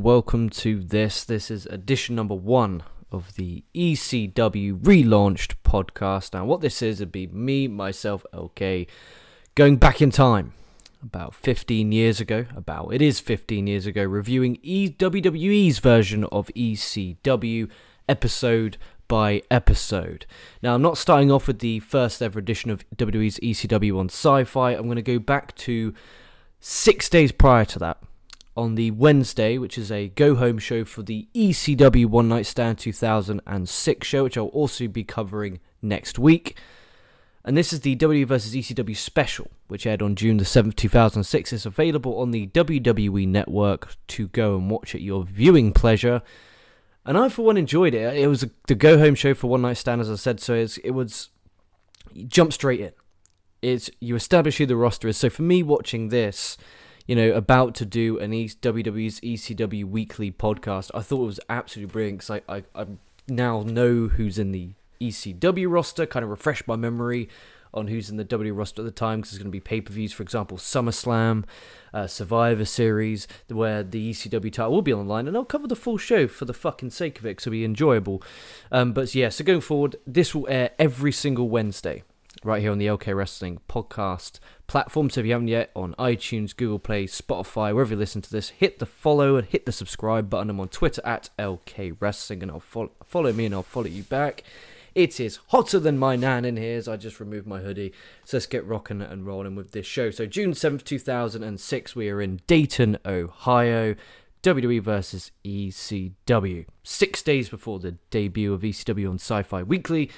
welcome to this. This is edition number 1 of the ECW Relaunched podcast. Now, what this is, it'd be me, myself, LK, going back in time about 15 years ago. It is 15 years ago, reviewing WWE's version of ECW episode by episode. Now, I'm not starting off with the first ever edition of WWE's ECW on Sci-Fi. I'm going to go back to 6 days prior to that, on the Wednesday, which is a go-home show for the ECW One Night Stand 2006 show, which I'll also be covering next week. And this is the WWE vs. ECW special, which aired on June the 7th, 2006. It's available on the WWE Network to go and watch at your viewing pleasure. And I, for one, enjoyed it. It was the go-home show for One Night Stand, as I said, so it was jump straight in. You establish who the roster is. So for me, watching this, about to do an WWE's ECW weekly podcast, I thought it was absolutely brilliant because I now know who's in the ECW roster, kind of refreshed my memory on who's in the WWE roster at the time, because there's going to be pay-per-views, for example, SummerSlam, Survivor Series, where the ECW title will be online, and I'll cover the full show for the fucking sake of it, because it'll be enjoyable. But yeah, so going forward, this will air every single Wednesday, right here on the LK Wrestling podcast platform. So if you haven't yet, on iTunes, Google Play, Spotify, wherever you listen to this, hit the follow and hit the subscribe button. I'm on Twitter at LK Wrestling, and I'll follow me and I'll follow you back. It is hotter than my nan in here, as I just removed my hoodie. So let's get rocking and rolling with this show. So June 7th, 2006, we are in Dayton, Ohio. WWE vs. ECW. 6 days before the debut of ECW on Sci-Fi Weekly.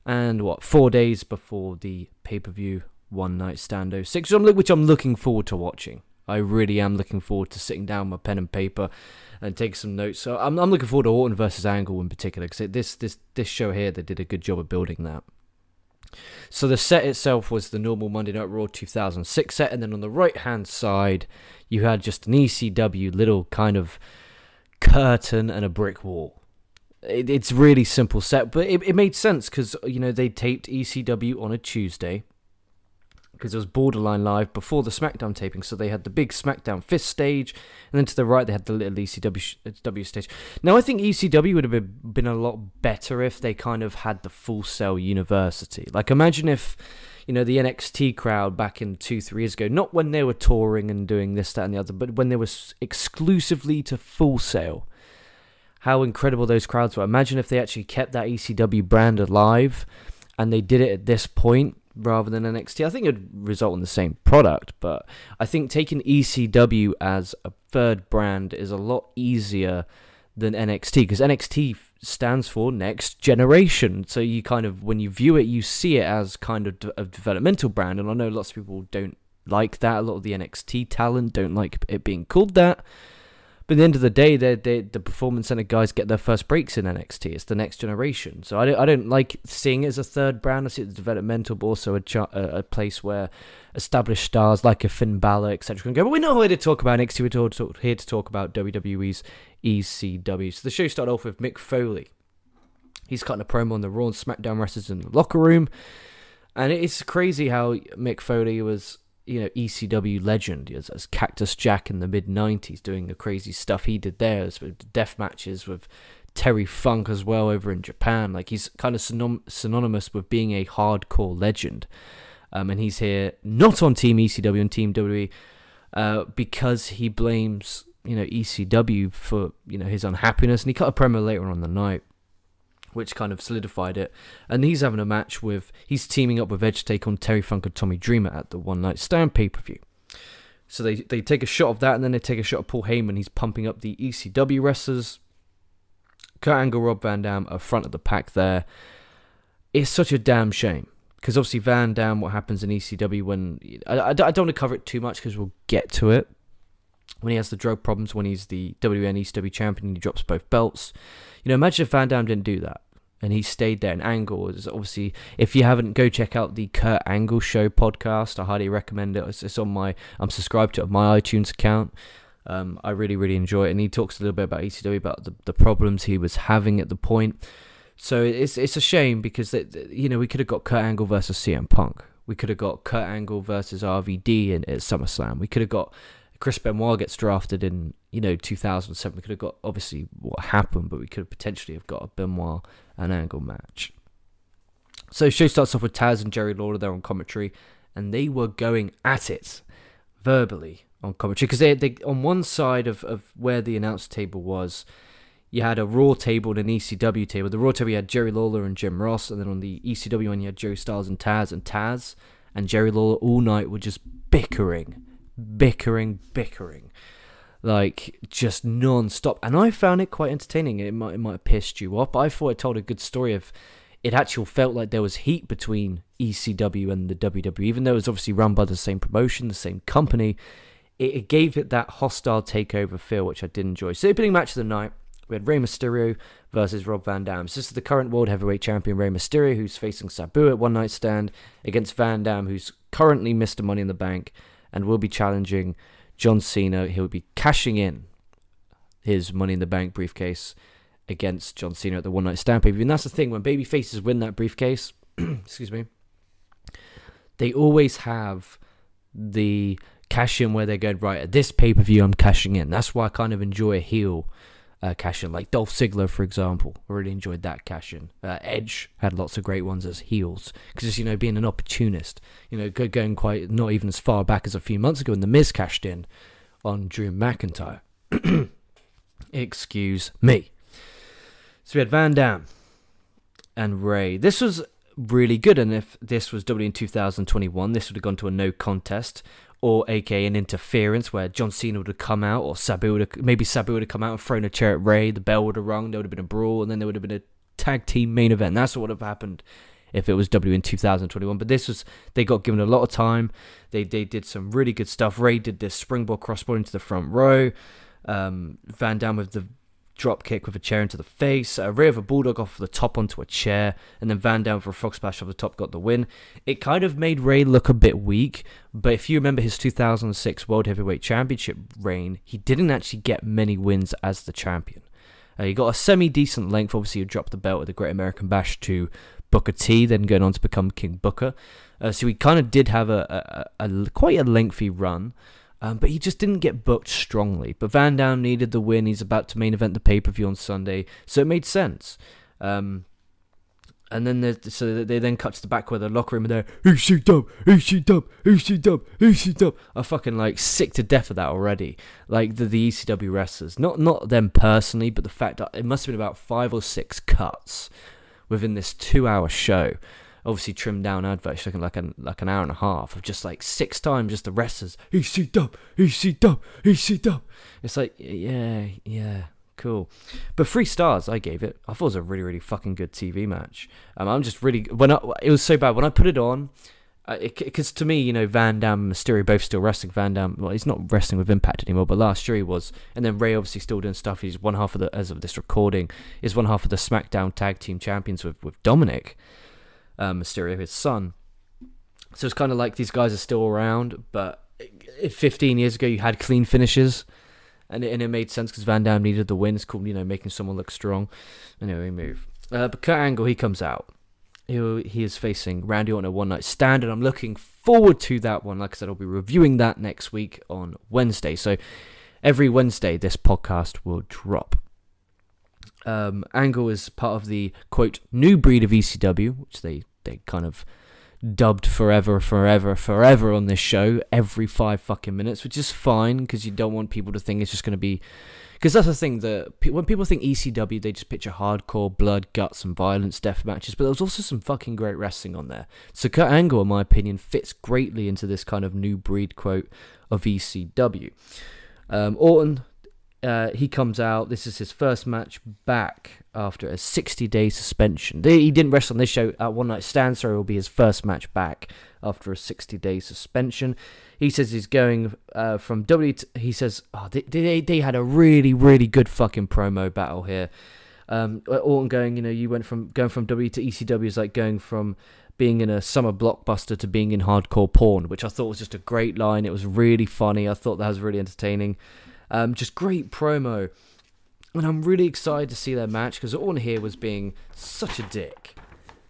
And 4 days before the pay-per-view One Night Stand 06, which I'm looking forward to watching. I really am looking forward to sitting down with pen and paper and take some notes. So I'm looking forward to Orton versus Angle in particular, because this show here, they did a good job of building that. So the set itself was the normal Monday Night Raw 2006 set, and then on the right-hand side, you had just an ECW little kind of curtain and a brick wall. It's really simple set, but it made sense because, they taped ECW on a Tuesday because it was borderline live before the SmackDown taping. So they had the big SmackDown fifth stage, and then to the right they had the little ECW stage. Now, I think ECW would have been a lot better if they kind of had the Full Sail University. Like, imagine if, the NXT crowd back in 2-3 years ago, not when they were touring and doing this, that, and the other, but when they were exclusively to Full Sail. How incredible those crowds were. Imagine if they actually kept that ECW brand alive and they did it at this point rather than NXT. I think it would result in the same product, but I think taking ECW as a third brand is a lot easier than NXT, because NXT stands for Next Generation. So you kind of, when you view it, you see it as kind of a developmental brand, and I know lots of people don't like that. A lot of the NXT talent don't like it being called that. But at the end of the day, the Performance Center guys get their first breaks in NXT. It's the Next Generation. So I don't like seeing it as a third brand. I see it as developmental, but also a place where established stars like a Finn Balor, etc. can go. But we're not here to talk about NXT. We're here to talk about WWE's ECW. So the show started off with Mick Foley. He's cutting a promo on the Raw and SmackDown wrestlers in the locker room. And it's crazy how Mick Foley was, ECW legend, as Cactus Jack in the mid-90s, doing the crazy stuff he did there, as with death matches with Terry Funk as well over in Japan. Like, he's kind of synonymous with being a hardcore legend. And he's here not on Team ECW and Team WWE because he blames, ECW for, his unhappiness. And he cut a promo later on the night, which kind of solidified it. And he's having a match he's teaming up with Edge to take on Terry Funk and Tommy Dreamer at the One Night Stand pay-per-view. So they take a shot of that, and then they take a shot of Paul Heyman. He's pumping up the ECW wrestlers. Kurt Angle, Rob Van Dam are front of the pack there. It's such a damn shame, because obviously Van Dam, what happens in ECW when... I don't want to cover it too much, because we'll get to it. When he has the drug problems, when he's the WN ECW champion, and he drops both belts. Imagine if Van Dam didn't do that, and he stayed there. And Angle is obviously, if you haven't, go check out the Kurt Angle Show podcast. I highly recommend it. It's on I'm subscribed to it on my iTunes account. I really, really enjoy it. And he talks a little bit about ECW, about the problems he was having at the point. So it's a shame, because we could have got Kurt Angle versus CM Punk. We could have got Kurt Angle versus RVD at SummerSlam. We could have got Chris Benoit gets drafted in 2007, we could have got, obviously, what happened, but we could have potentially have got a Benoit and Angle match. So the show starts off with Taz and Jerry Lawler there on commentary, and they were going at it verbally on commentary, because they on one side of where the announce table was, you had a Raw table and an ECW table. The Raw table, you had Jerry Lawler and Jim Ross, and then on the ECW one, you had Joe Styles and Taz and Jerry Lawler all night were just bickering, like just non-stop. And I found it quite entertaining. It might have pissed you off, but I thought it told a good story of, it actually felt like there was heat between ECW and the WWE, even though it was obviously run by the same promotion, the same company. It gave it that hostile takeover feel, which I did enjoy. So the opening match of the night, we had Rey Mysterio versus Rob Van Dam. So this is the current World Heavyweight Champion Rey Mysterio, who's facing Sabu at One Night Stand, against Van Dam, who's currently Mr. Money in the Bank and will be challenging John Cena. He'll be cashing in his Money in the Bank briefcase against John Cena at the One Night Stand pay-per-view. And that's the thing, when babyfaces win that briefcase, excuse me, they always have the cash in where they're going, right, at this pay-per-view I'm cashing in. That's why I kind of enjoy a heel cash in, like Dolph Ziggler, for example. I really enjoyed that cash in. Edge had lots of great ones as heels, because being an opportunist, going quite not even as far back as a few months ago, and The Miz cashed in on Drew McIntyre. Excuse me. So we had Van Dam and Rey. This was really good, and if this was W in 2021, this would have gone to a no contest, or aka an interference, where John Cena would have come out, or Sabu would have come out and thrown a chair at Rey, the bell would have rung, there would have been a brawl, and then there would have been a tag team main event. That's what would have happened if it was W in 2021. But this was, they got given a lot of time. They did some really good stuff. Rey did this springboard crossbody into the front row. Van Dam with the drop kick with a chair into the face. Rey with a bulldog off the top onto a chair, and then Van Dam for a frog splash off the top got the win. It kind of made Rey look a bit weak, but if you remember his 2006 World Heavyweight Championship reign, he didn't actually get many wins as the champion. He got a semi-decent length. Obviously, he dropped the belt at the Great American Bash to Booker T, then going on to become King Booker. So he kind of did have a quite a lengthy run. But he just didn't get booked strongly. But Van Dam needed the win. He's about to main event the pay-per-view on Sunday, so it made sense. And then they then cut to the back where the locker room, and they're ECW. I'm fucking like sick to death of that already. Like the ECW wrestlers, not them personally, but the fact that it must have been about 5 or 6 cuts within this 2-hour show. Obviously trimmed down adverts, looking like an hour and a half of just like 6 times just the wrestlers, ECW. It's like, yeah, cool. But 3 stars I gave it. I thought it was a really, really fucking good TV match. I'm just really, it was so bad when I put it on, because to me, Van Dam and Mysterio both still wrestling. Van Dam, well, he's not wrestling with Impact anymore, but last year he was. And then Rey obviously still doing stuff. He's one half of as of this recording, is one half of the SmackDown Tag Team Champions with Dominic Mysterio, his son. So it's kind of like these guys are still around, but 15 years ago you had clean finishes, and it made sense because Van Dam needed the win. It's called, making someone look strong. Anyway, move. But Kurt Angle, he comes out. He is facing Randy Orton at One Night Stand, and I'm looking forward to that one. Like I said, I'll be reviewing that next week on Wednesday. So every Wednesday this podcast will drop. Angle is part of the, quote, new breed of ECW, which they kind of dubbed forever on this show, every 5 fucking minutes, which is fine, because you don't want people to think it's just going to be, because that's the thing, that when people think ECW, they just picture hardcore, blood, guts, and violence, death matches, but there was also some fucking great wrestling on there. So Kurt Angle, in my opinion, fits greatly into this kind of new breed, quote, of ECW. Orton, he comes out. This is his first match back after a 60-day suspension. He didn't wrestle on this show at One Night Stand, so it will be his first match back after a 60-day suspension. He says he's going from W to... He says, they had a really, really good fucking promo battle here. Orton going, you went from going from W to ECW is like going from being in a summer blockbuster to being in hardcore porn, which I thought was just a great line. It was really funny. I thought that was really entertaining. Just great promo, and I'm really excited to see their match, because Orton here was being such a dick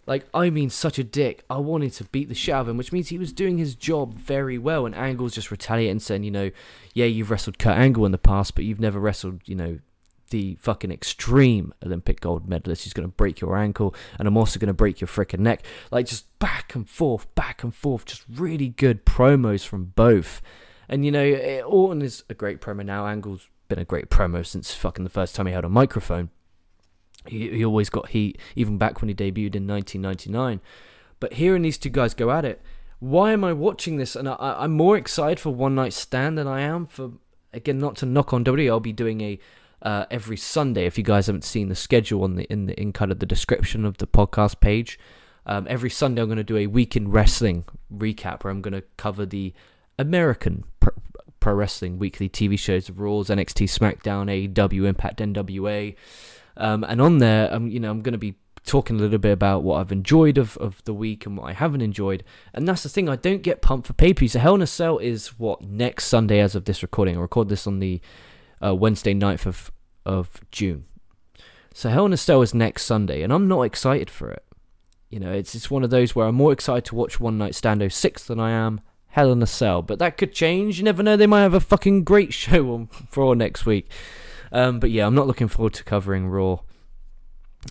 Like, I mean, such a dick. I wanted to beat the shit out of him, which means he was doing his job very well. And Angle's just retaliating, saying, yeah, you've wrestled Kurt Angle in the past, but you've never wrestled, the fucking extreme Olympic gold medalist. He's going to break your ankle, and I'm also going to break your freaking neck. Like, just back and forth, just really good promos from both. And, Orton is a great promo now. Angle's been a great promo since fucking the first time he held a microphone. He always got heat, even back when he debuted in 1999. But hearing these two guys go at it, why am I watching this? And I'm more excited for One Night Stand than I am for, again, not to knock on WWE. I'll be doing a every Sunday. If you guys haven't seen the schedule in kind of the description of the podcast page, every Sunday I'm going to do a Week in Wrestling recap, where I'm going to cover the American pro wrestling weekly TV shows of Raws, NXT, SmackDown, AEW, Impact, NWA. And on there, I'm going to be talking a little bit about what I've enjoyed of the week and what I haven't enjoyed. And that's the thing, I don't get pumped for pay-per-views. So Hell in a Cell is, next Sunday as of this recording. I record this on the Wednesday 9th of June. So Hell in a Cell is next Sunday, and I'm not excited for it. It's one of those where I'm more excited to watch One Night Stand 06 than I am Hell in a Cell. But that could change. You never know, they might have a fucking great show on Raw next week. But yeah, I'm not looking forward to covering Raw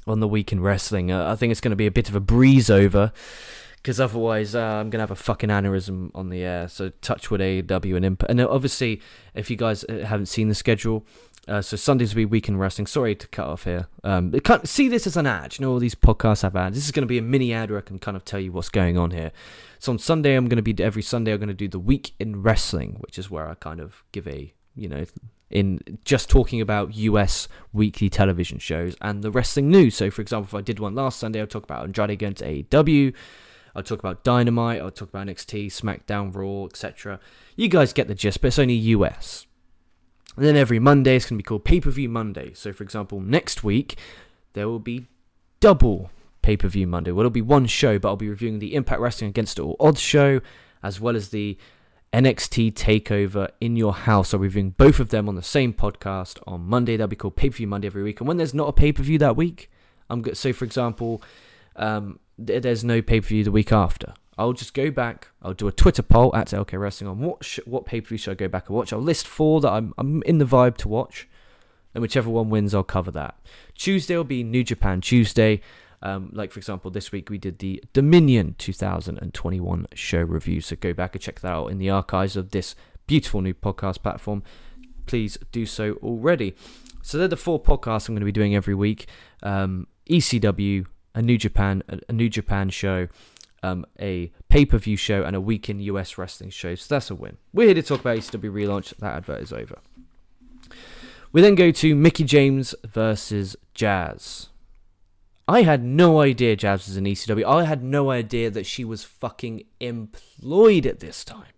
on the Week in Wrestling. I think it's going to be a bit of a breeze over, because otherwise I'm going to have a fucking aneurysm on the air. So touch with AEW and Impact. And obviously, if you guys haven't seen the schedule, so Sundays will be Week in Wrestling. Sorry to cut off here. See this as an ad. All these podcasts have ads. This is going to be a mini ad where I can kind of tell you what's going on here. So on Sunday, every Sunday I'm going to do the Week in Wrestling, which is where I kind of give a, in just talking about US weekly television shows and the wrestling news. So, for example, if I did one last Sunday, I'll talk about Andrade going to AEW, I'll talk about Dynamite, I'll talk about NXT, SmackDown, Raw, etc. You guys get the gist, but it's only US. And then every Monday, it's going to be called Pay-Per-View Monday. So, for example, next week, there will be double Pay-Per-View Monday. Well, it'll be one show, but I'll be reviewing the Impact Wrestling Against All Odds show, as well as the NXT TakeOver in Your House. I'll be reviewing both of them on the same podcast on Monday. That'll be called Pay-Per-View Monday every week. And when there's not a pay-per-view that week, so for example, there's no pay-per-view the week after, I'll just go back, I'll do a Twitter poll at LK Wrestling on what pay-per-view should I go back and watch. I'll list 4 that I'm in the vibe to watch, and whichever one wins, I'll cover that. Tuesday will be New Japan Tuesday. Like, for example, this week we did the Dominion 2021 show review, so go back and check that out in the archives of this beautiful new podcast platform. Please do so already. So they're the 4 podcasts I'm going to be doing every week. ECW, a New Japan show, a pay-per-view show, and a Week in US Wrestling show. So that's a win. We're here to talk about ECW Relaunched. That advert is over. We then go to Mickie James versus Jazz. I had no idea Jazz was in ECW. I had no idea that she was fucking employed at this time.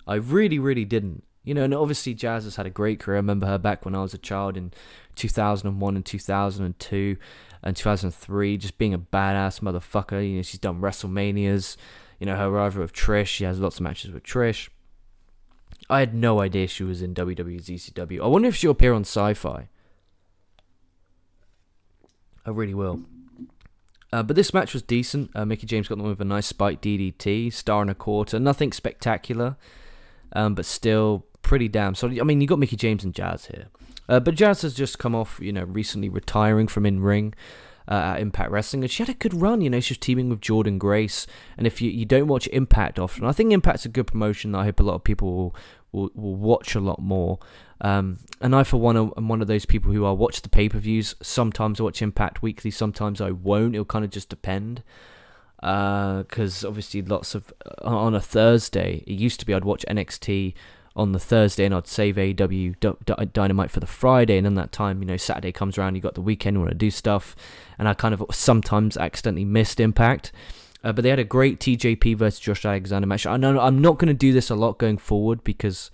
I really, really didn't. And obviously Jazz has had a great career. I remember her back when I was a child in 2001 and 2002 and 2003, just being a badass motherfucker. She's done WrestleManias. Her rival with Trish. She has lots of matches with Trish. I had no idea she was in WWE's ECW. I wonder if she'll appear on Sci-Fi. I really will. But this match was decent. Mickie James got them with a nice spike DDT, star and a quarter. Nothing spectacular, but still pretty damn solid. I mean, you got Mickie James and Jazz here. But Jazz has just come off, recently retiring from in-ring at Impact Wrestling. And she had a good run, she was teaming with Jordan Grace. And if you don't watch Impact often, I think Impact's a good promotion that I hope a lot of people will watch a lot more. And I, for one, am one of those people who I'll watch the pay-per-views. Sometimes I watch Impact weekly, sometimes I won't. It'll kind of just depend. Because obviously lots of... on a Thursday, it used to be I'd watch NXT on the Thursday and I'd save AEW Dynamite for the Friday. And then that time, Saturday comes around, you got the weekend, you want to do stuff. And I kind of sometimes accidentally missed Impact. But they had a great TJP versus Josh Alexander match. I know I'm not going to do this a lot going forward because...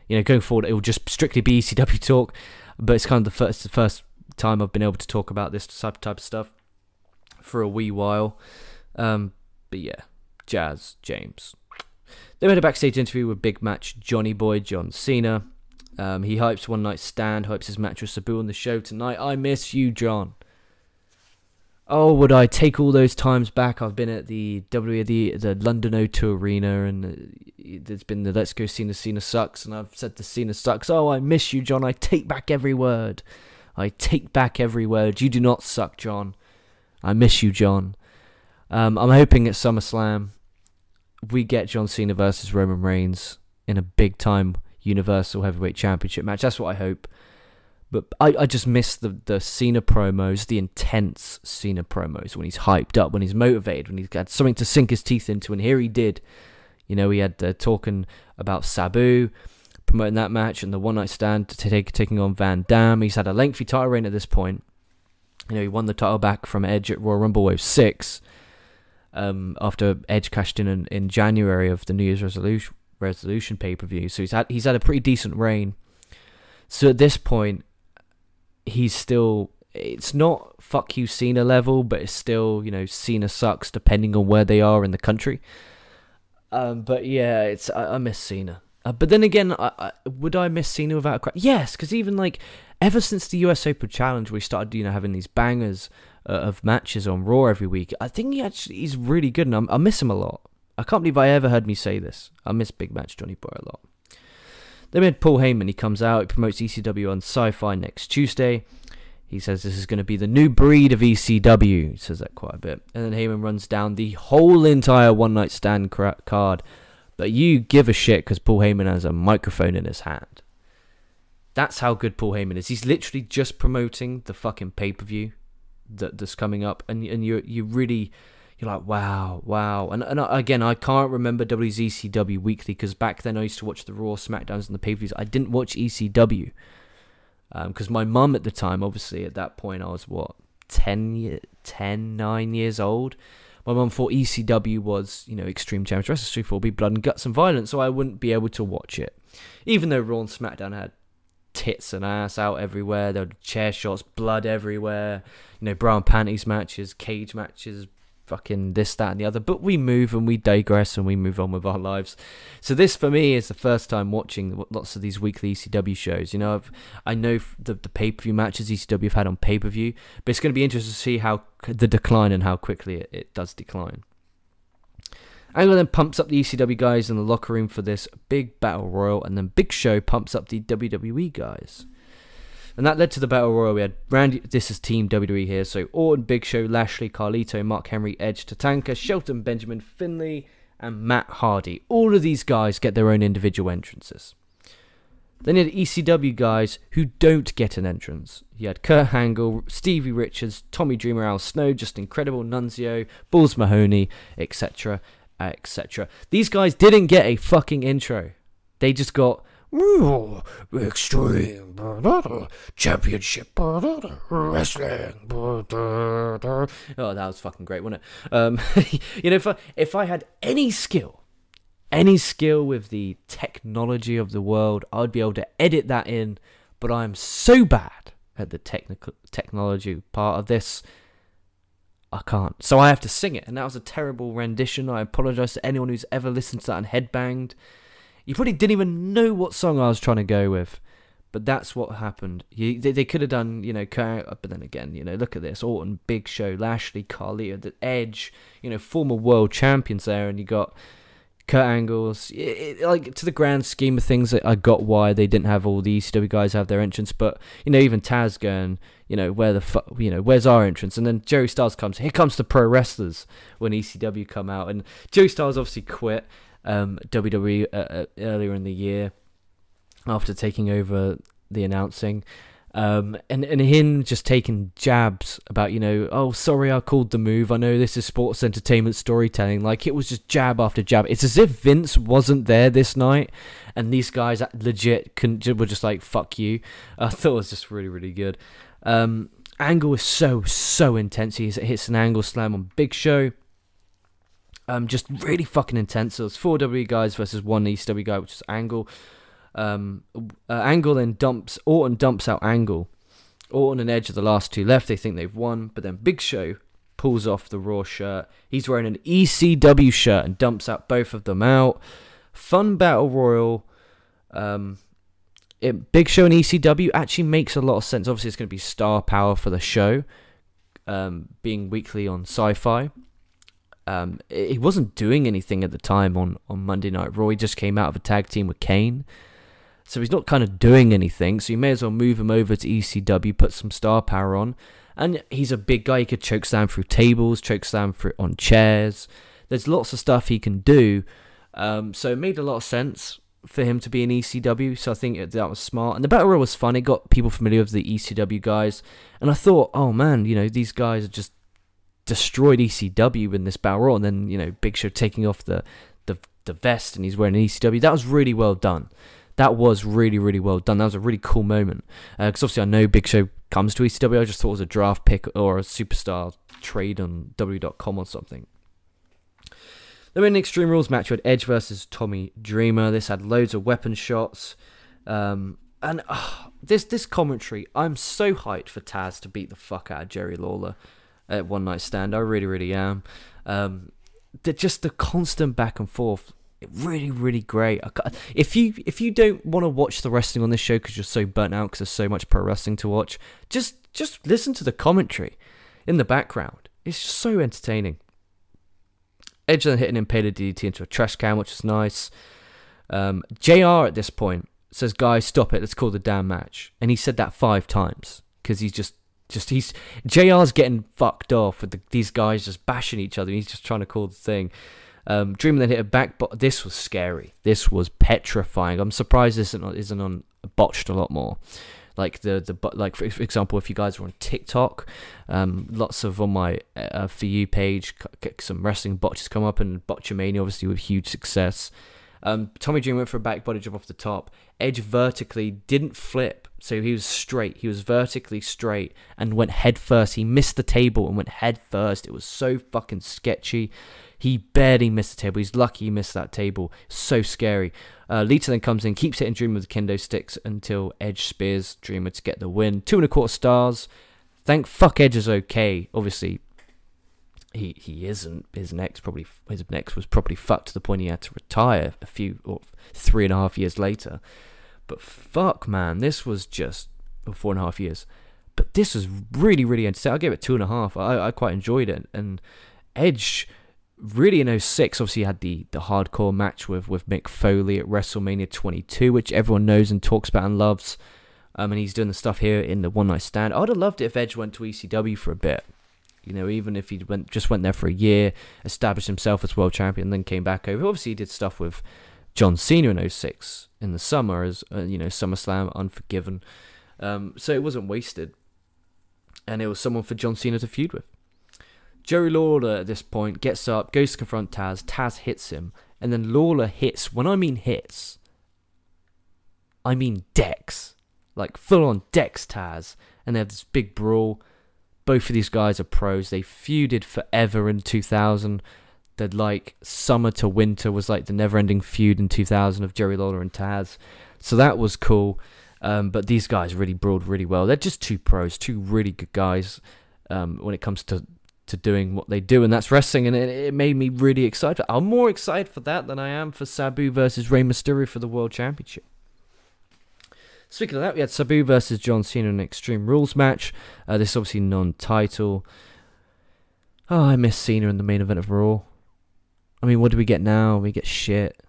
going forward, it will just strictly be ECW talk, but it's kind of the first time I've been able to talk about this type of stuff for a wee while. But yeah, Jazz, James. They had a backstage interview with big match Johnny Boy, John Cena. He hypes One Night Stand, hypes his match with Sabu on the show tonight. I miss you, John. Oh, would I take all those times back? I've been at the WWE, the London O2 Arena, and there's been the Let's Go Cena, Cena sucks, and I've said the Cena sucks. Oh, I miss you, John. I take back every word. I take back every word. You do not suck, John. I miss you, John. I'm hoping at SummerSlam we get John Cena versus Roman Reigns in a big-time Universal Heavyweight Championship match. That's what I hope. But I just miss the Cena promos, the intense Cena promos, when he's hyped up, when he's motivated, when he's got something to sink his teeth into. And here he did. You know, he had talking about Sabu, promoting that match, and the one-night stand taking on Van Dam. He's had a lengthy title reign at this point. You know, he won the title back from Edge at Royal Rumble Wave 6 after Edge cashed in January of the New Year's Resolution pay-per-view. So he's had a pretty decent reign. So at this point, he's still, it's not fuck you Cena level, but it's still, you know, Cena sucks depending on where they are in the country. But yeah, I miss Cena. But then again, would I miss Cena without a crowd? Yes, because even like ever since the US Open Challenge, we started, you know, having these bangers of matches on Raw every week. I think he's really good, and I miss him a lot. I can't believe I ever heard me say this. I miss Big Match Johnny Boy a lot. Then we had Paul Heyman. He comes out, he promotes ECW on Sci-Fi next Tuesday. He says this is going to be the new breed of ECW. He says that quite a bit. And then Heyman runs down the whole entire one-night stand card. But you give a shit because Paul Heyman has a microphone in his hand. That's how good Paul Heyman is. He's literally just promoting the fucking pay-per-view that's coming up. And you really... You're like, wow. And again, I can't remember WCW Weekly because back then I used to watch the Raw, SmackDowns, and the pay-per-views. I didn't watch ECW because my mum at the time, obviously at that point, I was, 9 years old. My mum thought ECW was, you know, Extreme Championship Wrestling 3 4 be blood and guts and violence, so I wouldn't be able to watch it. Even though Raw and SmackDown had tits and ass out everywhere, there were chair shots, blood everywhere, you know, bra and panties matches, cage matches, fucking this, that, and the other. But we move and we digress and we move on with our lives. So this for me is the first time watching lots of these weekly ECW shows. You know, I know the pay-per-view matches ECW have had on pay-per-view, but it's going to be interesting to see how the decline and how quickly it does decline. Angle then pumps up the ECW guys in the locker room for this big battle royal, and then Big Show pumps up the WWE guys. And that led to the Battle Royal. We had Randy, this is Team WWE here, so Orton, Big Show, Lashley, Carlito, Mark Henry, Edge, Tatanka, Shelton, Benjamin, Finlay, and Matt Hardy. All of these guys get their own individual entrances. Then you had ECW guys who don't get an entrance. You had Kurt Angle, Stevie Richards, Tommy Dreamer, Al Snow, Just Incredible, Nunzio, Bulls Mahoney, etc., etc. These guys didn't get a fucking intro. They just got... Extreme Championship Wrestling. Oh, that was fucking great, wasn't it? You know, if I had any skill with the technology of the world, I'd be able to edit that in. But I'm so bad at the technology part of this, I can't. So I have to sing it, and that was a terrible rendition. I apologise to anyone who's ever listened to that and headbanged. You probably didn't even know what song I was trying to go with. But that's what happened. They could have done, you know, but then again, you know, look at this. Orton, Big Show, Lashley, Carlito, the Edge, you know, former world champions there. And you got Kurt Angle's. Like, to the grand scheme of things, I got why they didn't have all the ECW guys have their entrance. But, you know, even Taz going, you know, where the fuck, you know, where's our entrance? And then Joey Styles comes. Here comes the pro wrestlers when ECW come out. And Joey Styles obviously quit WWE earlier in the year after taking over the announcing, and him just taking jabs about, you know, oh, sorry I called the move, I know this is sports entertainment storytelling. Like, it was just jab after jab. It's as if Vince wasn't there this night and these guys legit were just like, fuck you. I thought it was just really, really good. Angle is so intense. He hits an angle slam on Big Show. Just really fucking intense. So it's 4 WWE guys versus 1 ECW guy, which is Angle. Angle then Orton dumps out Angle. Orton and Edge are the last two left. They think they've won, but then Big Show pulls off the Raw shirt. He's wearing an ECW shirt and dumps out both of them out. Fun battle royal. Big Show and ECW actually makes a lot of sense. Obviously, it's going to be star power for the show. being weekly on Sci-Fi. He wasn't doing anything at the time on Monday Night Raw. He just came out of a tag team with Kane. So he's not kind of doing anything. So you may as well move him over to ECW, put some star power on. And he's a big guy. He could chokeslam through tables, chokeslam on chairs. There's lots of stuff he can do. So it made a lot of sense for him to be in ECW. So I think that was smart. And the Battle Royal was fun. It got people familiar with the ECW guys. And I thought, oh man, these guys are just destroyed ECW in this Battle Royal. And then, Big Show taking off the vest and he's wearing an ECW. That was really well done. That was really, really well done. That was a really cool moment. Because obviously I know Big Show comes to ECW. I just thought it was a draft pick or a superstar trade on WWE.com or something. Then we had an Extreme Rules match with Edge versus Tommy Dreamer. This had loads of weapon shots. This commentary, I'm so hyped for Taz to beat the fuck out of Jerry Lawler at One Night Stand. I really, really am. Just the constant back and forth. Really, really great. If you don't want to watch the wrestling on this show because you're so burnt out because there's so much pro wrestling to watch, just listen to the commentary in the background. It's just so entertaining. Edge then hit an Impaler DDT into a trash can, which is nice. JR at this point says, "Guys, stop it. Let's call the damn match." And he said that 5 times because he's JR's getting fucked off with these guys just bashing each other. He's just trying to call the thing. Dreamer then hit a back, but this was scary. This was petrifying. I'm surprised this isn't on botched a lot more. Like for example, if you guys were on TikTok, lots of on my For You page, some wrestling botches come up, and Botchamania obviously with huge success. Tommy Dreamer went for a back body drop off the top. Edge vertically didn't flip, so he was straight. He was vertically straight and went head first. He missed the table and went head first. It was so fucking sketchy. He barely missed the table. He's lucky he missed that table. So scary. Lita then comes in, keeps hitting Dreamer with the kendo sticks until Edge spears Dreamer to get the win. 2.25 stars. Thank fuck Edge is okay. Obviously, he isn't. His neck was probably fucked to the point he had to retire 3.5 years later. But fuck, man, this was just 4.5 years. But this was really, really entertaining. I gave it 2.5. I quite enjoyed it. And Edge, really in 2006, obviously had the hardcore match with Mick Foley at WrestleMania 22, which everyone knows and talks about and loves. And he's doing the stuff here in the One Night Stand. I would have loved it if Edge went to ECW for a bit. Even if he went there for a year, established himself as world champion, and then came back over. Obviously, he did stuff with John Cena in 2006 in the summer as SummerSlam, Unforgiven. So it wasn't wasted, and it was someone for John Cena to feud with. Jerry Lawler at this point gets up, goes to confront Taz. Taz hits him, and then Lawler hits. When I mean hits, I mean decks, like full on decks Taz, and they have this big brawl. Both of these guys are pros. They feuded forever in 2000. That like summer to winter was like the never-ending feud in 2000 of Jerry Lawler and Taz. So that was cool. But these guys really brawled really well. They're just 2 pros, 2 really good guys when it comes to doing what they do, and that's wrestling. And it made me really excited. I'm more excited for that than I am for Sabu versus Rey Mysterio for the World Championship. Speaking of that, we had Sabu versus John Cena in an Extreme Rules match. This is obviously non-title. Oh, I miss Cena in the main event of Raw. I mean, what do we get now? We get shit.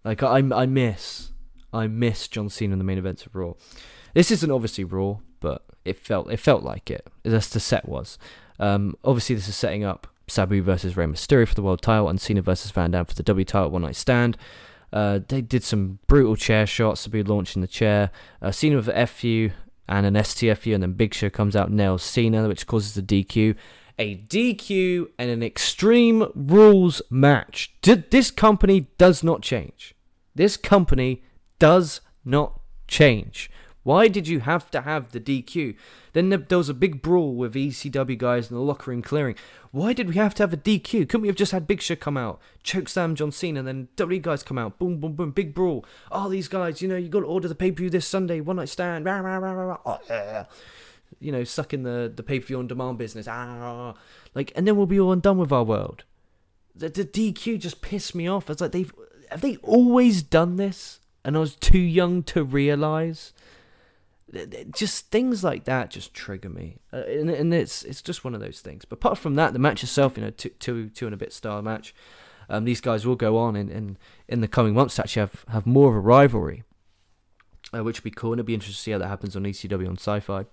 Like, I miss John Cena in the main events of Raw. This isn't obviously Raw, but it felt like it. That's the set was. Obviously, this is setting up Sabu versus Rey Mysterio for the world title and Cena versus Van Dam for the W title One Night Stand. They did some brutal chair shots. Sabu launching the chair. Cena with an FU and an STFU, and then Big Show comes out, nails Cena, which causes the DQ. A DQ and an Extreme Rules match. This company does not change. This company does not change. Why did you have to have the DQ? Then there was a big brawl with ECW guys in the locker room clearing. Why did we have to have a DQ? Couldn't we have just had Big Show come out, chokeslam John Cena, and then WWE guys come out, boom, boom, boom, big brawl. Oh, these guys, you got to order the pay-per-view this Sunday, One Night Stand, rah, rah, rah, rah, rah. Oh, yeah. Sucking the pay-per-view on demand business. And then we'll be all done with our world. The DQ just pissed me off. It's like, have they always done this? And I was too young to realise. Just things like that just trigger me, and it's just one of those things. But apart from that, the match itself, two and a bit star match. These guys will go on in the coming months to actually have more of a rivalry, which would be cool, and it'll be interesting to see how that happens on ECW on Sci-Fi.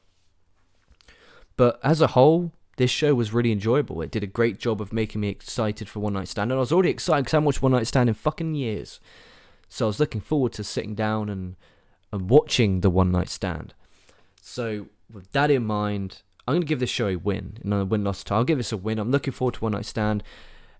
But as a whole, this show was really enjoyable. It did a great job of making me excited for One Night Stand, and I was already excited because I haven't watched One Night Stand in fucking years. So I was looking forward to sitting down and watching the One Night Stand. So with that in mind, I'm going to give this show a win. Win-loss tie. I'll give this a win. I'm looking forward to One Night Stand.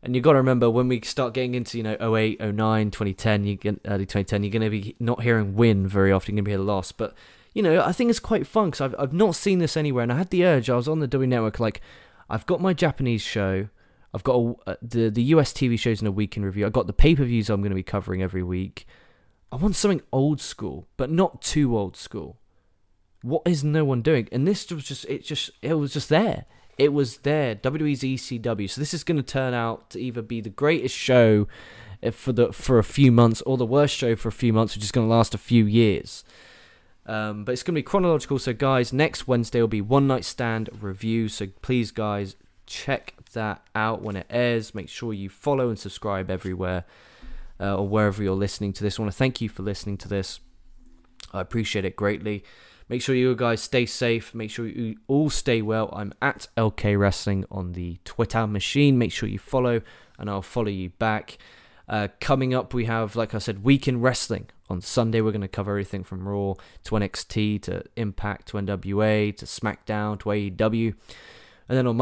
And you've got to remember, when we start getting into 08, 09, 2010, early 2010, you're going to be not hearing win very often. You're going to be hearing loss. But, I think it's quite fun because I've not seen this anywhere. And I had the urge. I was on the W Network, like, I've got my Japanese show. I've got the US TV shows in a week in review. I've got the pay-per-views I'm going to be covering every week. I want something old school, but not too old school. What is no one doing? And this was it was just there. It was there. WWE's ECW. So this is going to turn out to either be the greatest show for a few months, or the worst show for a few months, which is going to last a few years. But it's going to be chronological. So guys, next Wednesday will be One Night Stand review. So please, guys, check that out when it airs. Make sure you follow and subscribe everywhere. Or wherever you're listening to this. I want to thank you for listening to this. I appreciate it greatly. Make sure you guys stay safe. Make sure you all stay well. I'm at LK Wrestling on the Twitter machine. Make sure you follow, and I'll follow you back. Coming up, we have, like I said, Week in Wrestling. On Sunday, we're going to cover everything from Raw to NXT to Impact to NWA to SmackDown to AEW. And then on